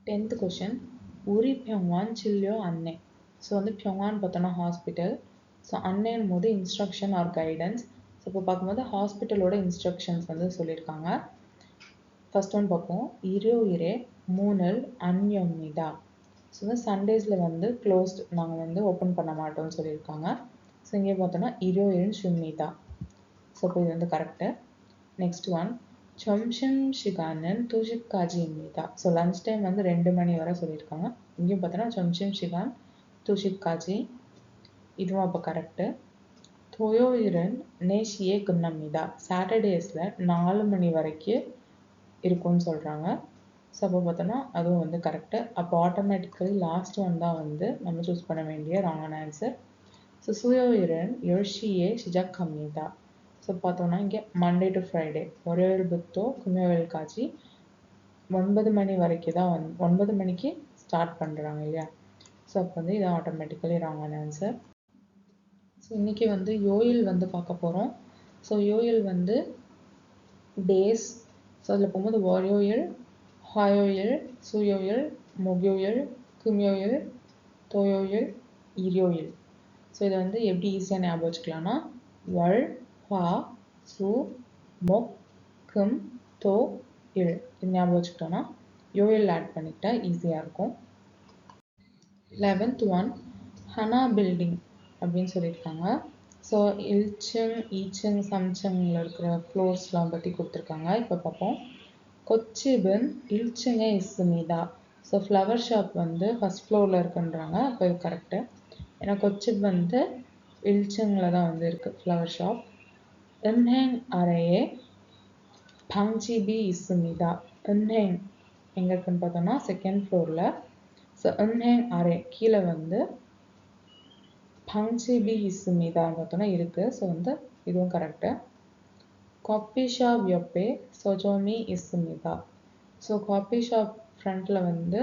10th question. Uri Pyongwan Chilyo Anne. So வந்து பியோங்வான் பார்த்தோன்னா hospital. So அன்னையின் போது இன்ஸ்ட்ரக்ஷன் ஆர் கைடன்ஸ். ஸோ இப்போ பார்க்கும்போது ஹாஸ்பிட்டலோட இன்ஸ்ட்ரக்ஷன்ஸ் வந்து சொல்லியிருக்காங்க. ஃபர்ஸ்ட் ஒன் பார்ப்போம். இருயிரே மூனல் அன்யம்மிதா. ஸோ வந்து சண்டேஸில் வந்து க்ளோஸ்ட், நாங்கள் வந்து ஓப்பன் பண்ண மாட்டோம்னு சொல்லியிருக்காங்க. ஸோ இங்கே பார்த்தோன்னா இருயிரன் ஷும்மிதா. ஸோ இப்போ இது வந்து correct. Next one. 점심 시간은 2시까지입니다. So lunch time வந்து 2 மணி வரை சொல்லியிருக்காங்க. இங்கேயும் பார்த்தோன்னா 점심 시간 2시까지. இதுவும் அப்போ கரெக்டு. 토요일은 4시에 끝납니다. சாட்டர்டேஸில் 4 மணி வரைக்கும் இருக்கும்னு சொல்கிறாங்க. ஸோ அப்போ பார்த்தோன்னா அதுவும் வந்து கரெக்டு. அப்போ ஆட்டோமேட்டிக்கலி லாஸ்ட் ஒன் தான் வந்து நம்ம சூஸ் பண்ண வேண்டிய ராங்கான ஆன்சர். ஸோ 수요일은 10시에 시작합니다. ஸோ பார்த்தோன்னா இங்கே மண்டே டு ஃப்ரைடே 월요일부터 금요일까지 9 மணி வரைக்கும் தான் 9 மணிக்கு ஸ்டார்ட் பண்ணுறாங்க இல்லையா. ஸோ அப்போ வந்து இது ஆட்டோமேட்டிக்கலி ராங்கான ஆன்சர். ஸோ இன்றைக்கி வந்து யோயில் வந்து பார்க்க போகிறோம். ஸோ யோயில் வந்து டேஸ். ஸோ அதில் போகும்போது 월요일, 화요일, 수요일, 목요일, 금요일, 토요일, 일요일. ஸோ இதை வந்து எப்படி ஈஸியாக ஞாபகம் வச்சுக்கலாம்னா 월, 화, 수, 목, 금, 토, 일. இது ஞாபகம் வச்சுக்கிட்டோன்னா யோயில் ஆட் பண்ணிக்கிட்டா ஈஸியாக இருக்கும். 11th ஒன் ஹனா பில்டிங் அப்படின்னு சொல்லியிருக்காங்க. ஸோ இல்ச்சங், ஈச்சங், சம்ச்சங்கில் இருக்கிற ஃப்ளோர்ஸ்லாம் பற்றி கொடுத்துருக்காங்க. இப்போ பார்ப்போம். கொச்சிபன் இல்ச்சங்கே இஸ்மிதா. ஸோ ஃப்ளவர் ஷாப் வந்து ஃபஸ்ட் ஃப்ளோரில் இருக்குன்றாங்க. அப்போ இது கரெக்டு. ஏன்னா கொச்சிப் வந்து இல்ச்சங்கில் தான் வந்து இருக்குது ஃப்ளவர் ஷாப். 은행 아래에 방집이 있습니다. 은행 எங்கே இருக்குன்னு பார்த்தோம்னா செகண்ட் ஃப்ளோரில். ஸோ 은행 아래 கீழே வந்து 방집이 있습니다 பார்த்தோன்னா இருக்குது. ஸோ வந்து இதுவும் correct. Coffee shop 옆에 서점이 있습니다. So coffee shop ஃப்ரண்ட்டில் வந்து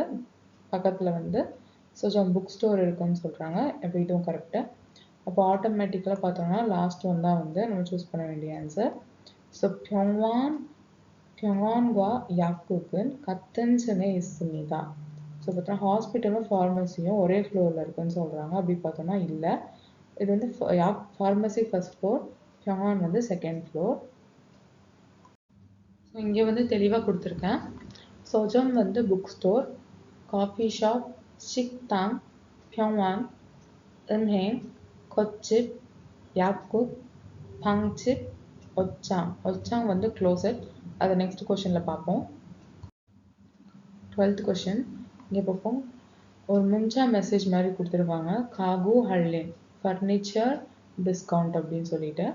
பக்கத்தில் வந்து சோஜம் புக் ஸ்டோர் இருக்குன்னு சொல்கிறாங்க. அப்போ இதுவும் கரெக்டு. அப்போ ஆட்டோமேட்டிக்கலாக பார்த்தோம்னா லாஸ்ட் ஒன் தான் வந்து நம்ம சூஸ் பண்ண வேண்டிய ஆன்சர். ஸோ 병원과 약국은 같은 층에 있습니다. ஸோ பார்த்தோன்னா ஹாஸ்பிட்டலும் ஃபார்மசியும் ஒரே ஃப்ளோரில் இருக்குன்னு சொல்கிறாங்க. அப்படி பார்த்தோன்னா இல்லை. இது வந்து ஃபார்மசி ஃபர்ஸ்ட் ஃப்ளோர், 병원 வந்து செகண்ட் ஃப்ளோர். ஸோ இங்கே வந்து தெளிவாக கொடுத்துருக்கேன். சோஜம் வந்து புக் ஸ்டோர், காஃபி ஷாப், 식당, 병원, 은행, 겉집, 약국, 방집, 옷장. 옷장 வந்து க்ளோசெட். அதை நெக்ஸ்ட் கொஷனில் பார்ப்போம். 12th கொஷின் இங்கே பார்ப்போம். ஒரு முன்சா மெசேஜ் மாதிரி கொடுத்துருக்காங்க. காகு ஹல்லின் ஃபர்னிச்சர் டிஸ்கவுண்ட் அப்படின்னு சொல்லிட்டு.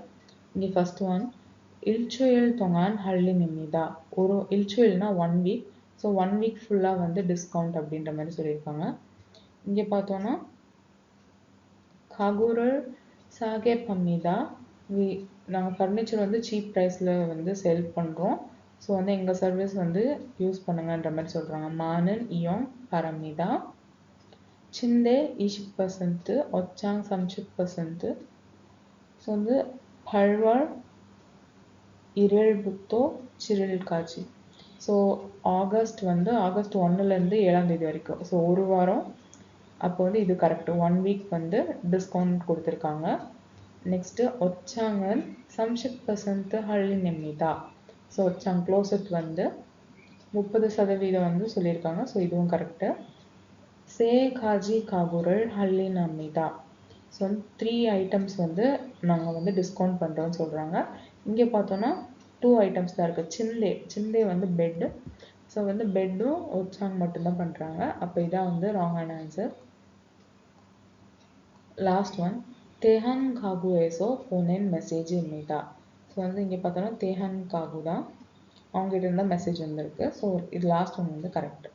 இங்கே ஃபர்ஸ்ட் ஒன். 일주일 동안 할인입니다. ஒரு 일주일னா 1 வீக். ஸோ 1 வீக் ஃபுல்லாக வந்து டிஸ்கவுண்ட் அப்படின்ற மாதிரி சொல்லியிருக்காங்க. இங்கே பார்த்தோன்னா காகுரல் சாகே பம்மிதா. நாங்கள் ஃபர்னிச்சர் வந்து சீப் ப்ரைஸில் வந்து சேல் பண்ணுறோம். ஸோ வந்து எங்கள் சர்வீஸ் வந்து யூஸ் பண்ணுங்கன்ற மாதிரி சொல்கிறாங்க. மானன் இயோங் பரமிதா. சிந்தே 20%, ஒச்சாங் 30%. ஸோ வந்து 8월 1일부터 7일까지. ஸோ ஆகஸ்ட் வந்து ஆகஸ்ட் 1லேருந்து 7ஆம் தேதி வரைக்கும். ஸோ ஒரு வாரம். அப்போ வந்து இது கரெக்டு. 1 வீக் வந்து டிஸ்கவுண்ட் கொடுத்துருக்காங்க. நெக்ஸ்ட்டு ஒச்சாங்கன் 30% 할인입니다. ஸோ ஒச்சாங் க்ளோசெட் வந்து 30% வந்து சொல்லியிருக்காங்க. ஸோ இதுவும் கரெக்டு. சே காஜி காகுரல் 할인합니다. ஸோ 3 ஐட்டம்ஸ் வந்து நாங்கள் வந்து டிஸ்கவுண்ட் பண்ணுறோன்னு சொல்கிறாங்க. இங்கே பார்த்தோன்னா 2 ஐட்டம்ஸ் தான் இருக்குது. சிந்தே வந்து பெட்டு. ஸோ வந்து பெட்டும் ஒச்சாங் மட்டும்தான் பண்ணுறாங்க. அப்போ இதான் வந்து ராங்கான ஆன்சர். Last one. தேஹான் காகுவேஸோ போனேன் மெசேஜ்மிதா. ஸோ வந்து இங்கே பார்த்தோன்னா தேஹான் காகு தான் அவங்ககிட்ட இருந்தால் மெசேஜ் வந்திருக்கு. ஸோ இது லாஸ்ட் ஒன் வந்து கரெக்ட்.